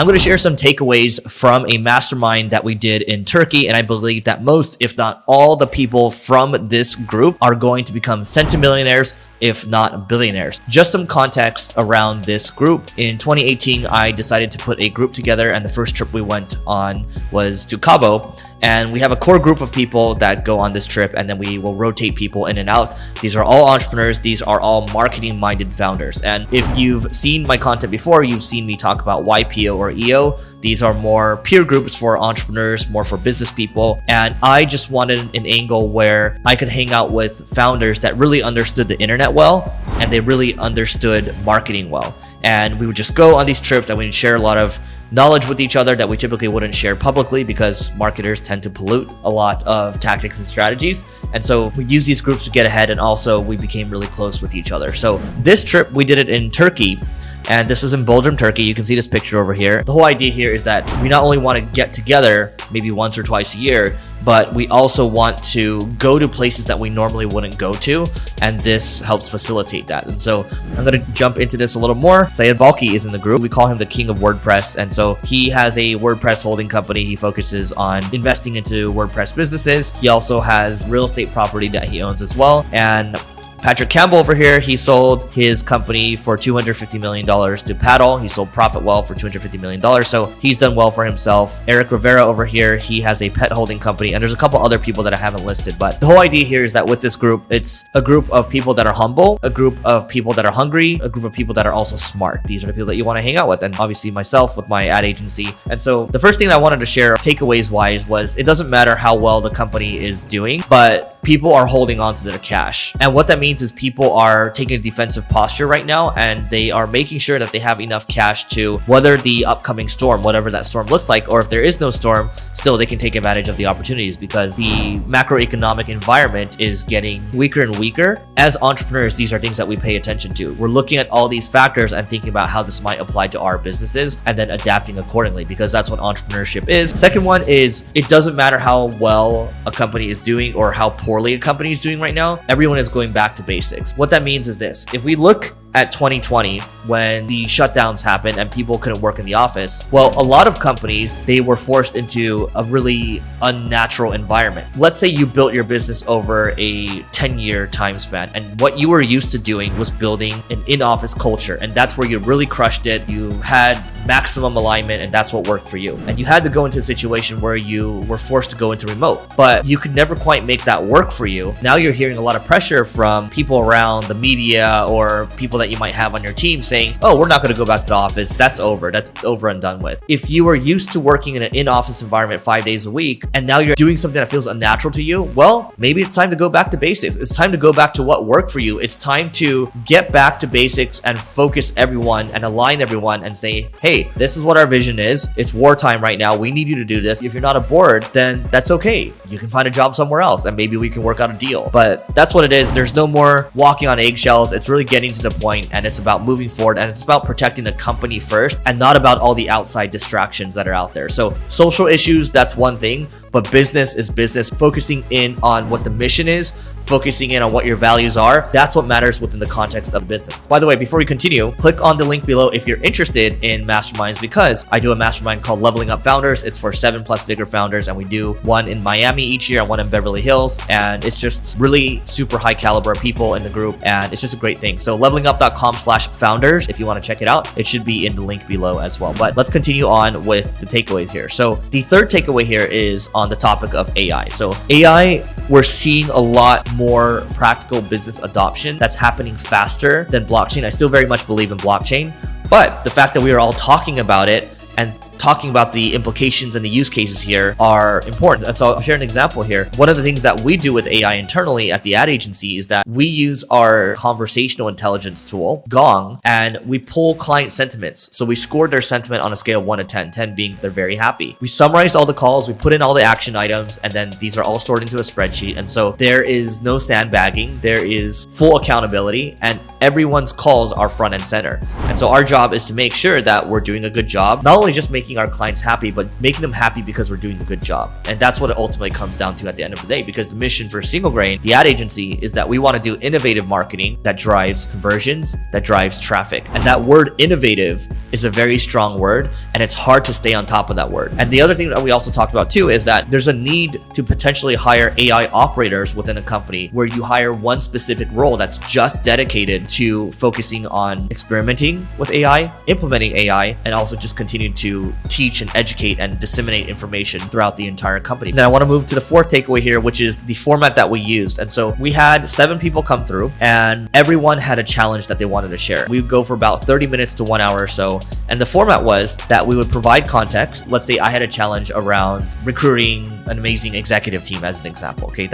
I'm going to share some takeaways from a mastermind that we did in Turkey. And I believe that most, if not all, the people from this group are going to become centimillionaires, if not billionaires. Just some context around this group. In 2018, I decided to put a group together, and the first trip we went on was to Cabo. And we have a core group of people that go on this trip, and then we will rotate people in and out. These are all entrepreneurs. These are all marketing-minded founders. And if you've seen my content before, you've seen me talk about YPO or EO. These are more peer groups for entrepreneurs, more for business people. And I just wanted an angle where I could hang out with founders that really understood the internet well, and they really understood marketing well. And we would just go on these trips, and we'd share a lot of knowledge with each other that we typically wouldn't share publicly, because marketers tend to pollute a lot of tactics and strategies. And so we use these groups to get ahead, and also we became really close with each other. So this trip, we did it in Turkey. And this is in Bodrum, Turkey. You can see this picture over here. The whole idea here is that we not only want to get together maybe once or twice a year, but we also want to go to places that we normally wouldn't go to. And this helps facilitate that. And so I'm going to jump into this a little more. Sayed Balki is in the group. We call him the king of WordPress. And so he has a WordPress holding company. He focuses on investing into WordPress businesses. He also has real estate property that he owns as well. And Patrick Campbell over here, he sold his company for $250 million to Paddle. He sold Profitwell for $250 million. So he's done well for himself. Eric Rivera over here, he has a pet holding company. And there's a couple other people that I haven't listed. But the whole idea here is that with this group, it's a group of people that are humble, a group of people that are hungry, a group of people that are also smart. These are the people that you want to hang out with. And obviously myself with my ad agency. And so the first thing that I wanted to share takeaways wise was it doesn't matter how well the company is doing, but people are holding on to their cash. And what that means is people are taking a defensive posture right now, and they are making sure that they have enough cash to weather the upcoming storm, whatever that storm looks like. Or if there is no storm, still they can take advantage of the opportunities, because the macroeconomic environment is getting weaker and weaker. As entrepreneurs, these are things that we pay attention to. We're looking at all these factors and thinking about how this might apply to our businesses, and then adapting accordingly, because that's what entrepreneurship is. Second one is, it doesn't matter how well a company is doing or how poorly a company is doing right now. Everyone is going back to basics. What that means is this: if we look at 2020, when the shutdowns happened and people couldn't work in the office, well, a lot of companies, they were forced into a really unnatural environment. Let's say you built your business over a 10-year time span, and what you were used to doing was building an in-office culture, and that's where you really crushed it. You had maximum alignment, and that's what worked for you. And you had to go into a situation where you were forced to go into remote, but you could never quite make that work for you. Now you're hearing a lot of pressure from people around, the media, or people that you might have on your team saying, oh, we're not going to go back to the office. That's over and done with. If you were used to working in an in-office environment 5 days a week, and now you're doing something that feels unnatural to you, well, maybe it's time to go back to basics. It's time to go back to what worked for you. It's time to get back to basics and focus everyone and align everyone and say, hey, this is what our vision is. It's wartime right now. We need you to do this. If you're not aboard, then that's okay. You can find a job somewhere else, and maybe we can work out a deal. But that's what it is. There's no more walking on eggshells. It's really getting to the point, and it's about moving forward, and it's about protecting the company first, and not about all the outside distractions that are out there. So social issues, that's one thing, but business is business. Focusing in on what the mission is, focusing in on what your values are, that's what matters within the context of business. By the way, before we continue, click on the link below if you're interested in masterminds, because I do a mastermind called Leveling Up Founders. It's for 7+ figure founders, and we do one in Miami each year and one in Beverly Hills, and it's just really super high caliber people in the group, and it's just a great thing. So levelingup.com/founders, if you want to check it out. It should be in the link below as well. But let's continue on with the takeaways here. So the third takeaway here is on the topic of AI. So AI, we're seeing a lot more practical business adoption that's happening faster than blockchain. I still very much believe in blockchain, but the fact that we are all talking about it and talking about the implications and the use cases here are important. And so I'll share an example here. One of the things that we do with AI internally at the ad agency is that we use our conversational intelligence tool, Gong, and we pull client sentiments. So we score their sentiment on a scale of 1 to 10, 10 being they're very happy. We summarize all the calls, we put in all the action items, and then these are all stored into a spreadsheet. And so there is no sandbagging, there is full accountability, and everyone's calls are front and center. And so our job is to make sure that we're doing a good job, not only just making making our clients happy, but making them happy because we're doing a good job. And that's what it ultimately comes down to at the end of the day, because the mission for Single Grain, the ad agency, is that we want to do innovative marketing that drives conversions, that drives traffic. And that word innovative is a very strong word, and it's hard to stay on top of that word. And the other thing that we also talked about too is that there's a need to potentially hire AI operators within a company, where you hire one specific role that's just dedicated to focusing on experimenting with AI, implementing AI, and also just continue to teach and educate and disseminate information throughout the entire company. Now I want to move to the fourth takeaway here, which is the format that we used. And so we had 7 people come through, and everyone had a challenge that they wanted to share. We would go for about 30 minutes to 1 hour or so. And the format was that we would provide context. Let's say I had a challenge around recruiting an amazing executive team as an example. Okay,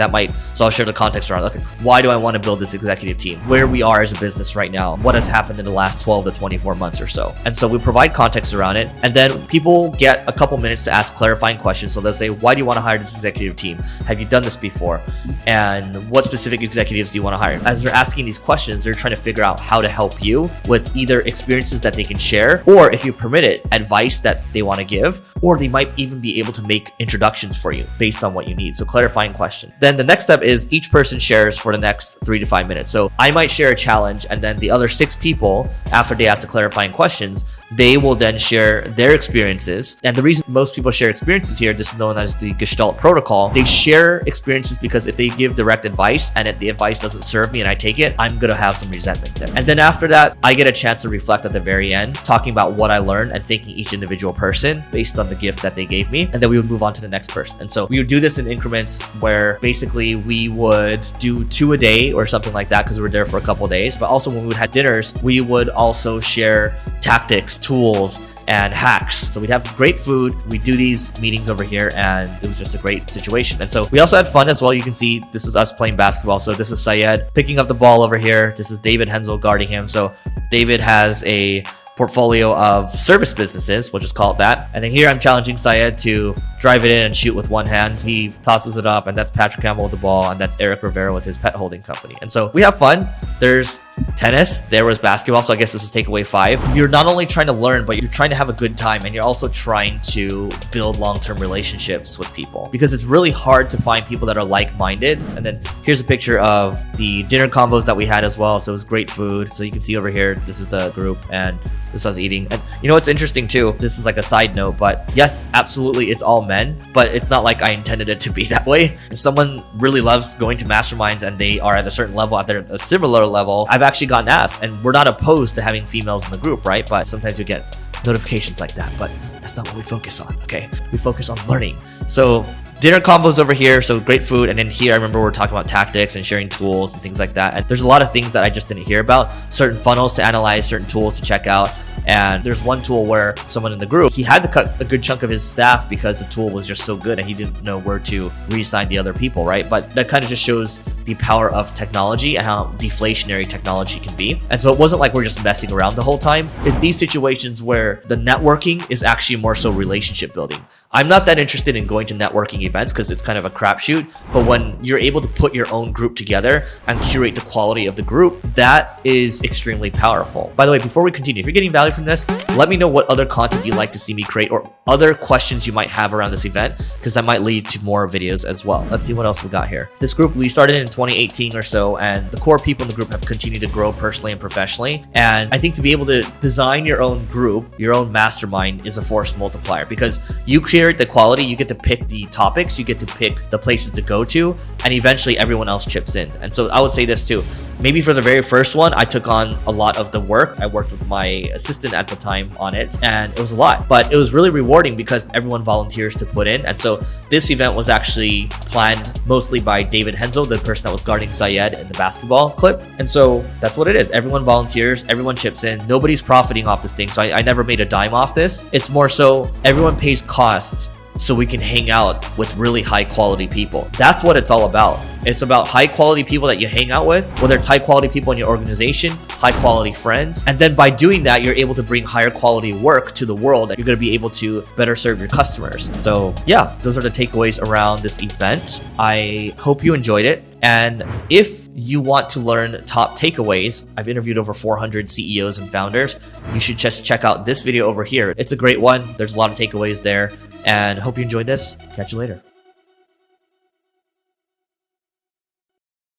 so I'll share the context around, okay, why do I want to build this executive team? Where we are as a business right now, what has happened in the last 12 to 24 months or so. And so we provide context around it. And then people get a couple minutes to ask clarifying questions. So they'll say, why do you want to hire this executive team? Have you done this before? And what specific executives do you want to hire? As they're asking these questions, they're trying to figure out how to help you with either experiences that they can share, or if you permit it, advice that they want to give, or they might even be able to make introductions for you based on what you need. So clarifying question. Then the next step is each person shares for the next 3 to 5 minutes. So I might share a challenge, and then the other 6 people, after they ask the clarifying questions, they will then share their experiences. And the reason most people share experiences here, this is known as the Gestalt protocol. They share experiences because if they give direct advice and if the advice doesn't serve me and I take it, I'm going to have some resentment there. And then after that, I get a chance to reflect at the very end, talking about what I learned and thanking each individual person based on the gift that they gave me. And then we would move on to the next person. And so we would do this in increments where basically we would do 2 a day or something like that, because we were there for a couple of days. But also when we would have dinners, we would also share tactics, tools, and hacks. So we'd have great food. We do these meetings over here, and it was just a great situation. And so we also had fun as well. You can see this is us playing basketball. So this is Syed picking up the ball over here. This is David Hensel guarding him. So David has a portfolio of service businesses, we'll just call it that. And then here I'm challenging Syed to drive it in and shoot with one hand. He tosses it up, and that's Patrick Campbell with the ball, and that's Eric Rivera with his pet holding company. And so we have fun. There's tennis, there was basketball, so I guess this is takeaway 5. You're not only trying to learn, but you're trying to have a good time, and you're also trying to build long-term relationships with people, because it's really hard to find people that are like-minded. And then here's a picture of the dinner combos that we had as well. So it was great food. So you can see over here, this is the group, and this was eating. And you know what's interesting too, this is like a side note, but yes, absolutely, it's all men, but it's not like I intended it to be that way. If someone really loves going to masterminds and they are at a certain level, at a similar level, I've actually gotten asked, and we're not opposed to having females in the group, right? But sometimes you get notifications like that, but that's not what we focus on, okay? We focus on learning. So dinner combos over here, so great food. And then here, I remember we're talking about tactics and sharing tools and things like that. And there's a lot of things that I just didn't hear about, certain funnels to analyze, certain tools to check out. And there's one tool where someone in the group, he had to cut a good chunk of his staff because the tool was just so good and he didn't know where to reassign the other people, right? But that kind of just shows the power of technology and how deflationary technology can be. And so it wasn't like we're just messing around the whole time. It's these situations where the networking is actually more so relationship building. I'm not that interested in going to networking events because it's kind of a crapshoot, but when you're able to put your own group together and curate the quality of the group, that is extremely powerful. By the way, before we continue, if you're getting value from this, let me know what other content you'd like to see me create or other questions you might have around this event, because that might lead to more videos as well. Let's see what else we got here. This group, we started in 2018 or so, and the core people in the group have continued to grow personally and professionally. And I think to be able to design your own group, your own mastermind, is a force multiplier, because you create the quality, you get to pick the topics, you get to pick the places to go to, and eventually everyone else chips in. And so I would say this too. Maybe for the very first one, I took on a lot of the work. I worked with my assistant at the time on it, and it was a lot, but it was really rewarding because everyone volunteers to put in. And so this event was actually planned mostly by David Hensel, the person that was guarding Syed in the basketball clip. And so that's what it is. Everyone volunteers, everyone chips in. Nobody's profiting off this thing. So I never made a dime off this. It's more so everyone pays costs so we can hang out with really high quality people. That's what it's all about. It's about high quality people that you hang out with, whether it's high quality people in your organization, high quality friends. And then by doing that, you're able to bring higher quality work to the world that you're going to be able to better serve your customers. So yeah, those are the takeaways around this event. I hope you enjoyed it. And if you want to learn top takeaways, I've interviewed over 400 CEOs and founders. You should just check out this video over here. It's a great one. There's a lot of takeaways there, and hope you enjoyed this. Catch you later.